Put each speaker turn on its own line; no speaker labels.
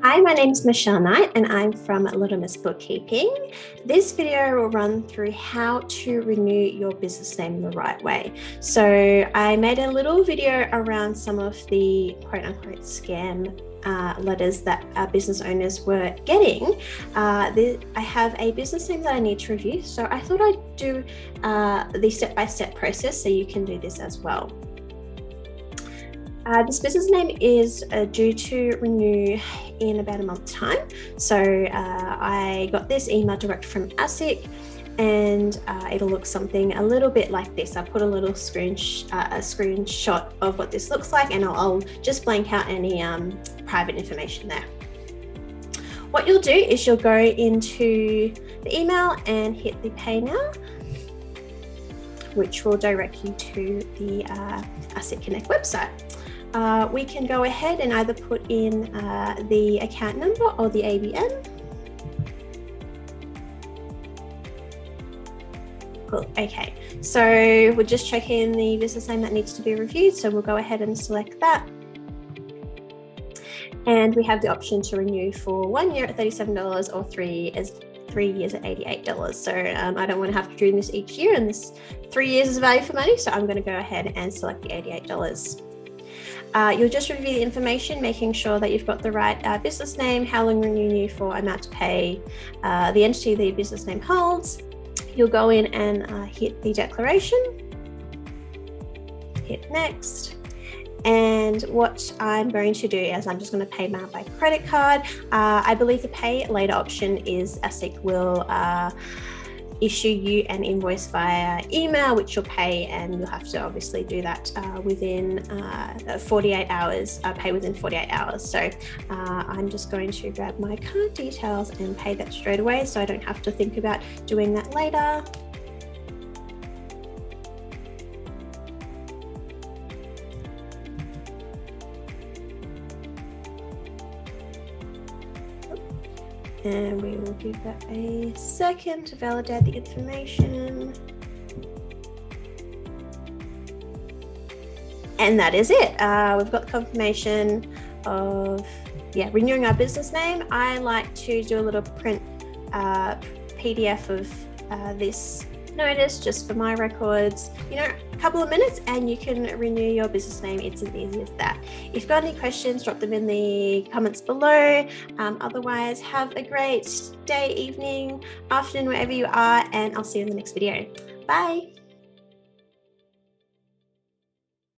Hi, my name is Michelle Knight and I'm from Little Miss Bookkeeping. This video will run through how to renew your business name the right way. So I made a little video around some of the quote unquote scam letters that business owners were getting. I have a business name that I need to review, so I thought I'd do the step-by-step process so you can do this as well. This business name is due to renew in about a month's time. So I got this email direct from ASIC, and it'll look something a little bit like this. I put a little screenshot of what this looks like, and I'll just blank out any private information there. What you'll do is you'll go into the email and hit the Pay Now, which will direct you to the ASIC Connect website. We can go ahead and either put in the account number or the ABN. Cool. Okay, so we're just checking the business name that needs to be reviewed, so we'll go ahead and select that. And we have the option to renew for 1 year at $37 or 3 years at $88. So I don't want to have to do this each year, and this 3 years is value for money, so I'm going to go ahead and select the $88. You'll just review the information, making sure that you've got the right business name, how long we're renewing you for, amount to pay, the entity the business name holds. You'll go in and hit the declaration, hit next. And what I'm going to do is I'm just going to pay now by credit card. I believe the pay later option is ASIC will issue you an invoice via email, which you'll pay, and you'll have to obviously do that within 48 hours, pay within 48 hours. So I'm just going to grab my card details and pay that straight away, so I don't have to think about doing that later. And we will give that a second to validate the information. And that is it. We've got the confirmation of renewing our business name. I like to do a little print PDF of this notice just for my records. A couple of minutes and you can renew your business name. It's as easy as that. If you've got any questions, drop them in the comments below. Otherwise, have a great day, evening, afternoon, wherever you are, and I'll see you in the next video. Bye.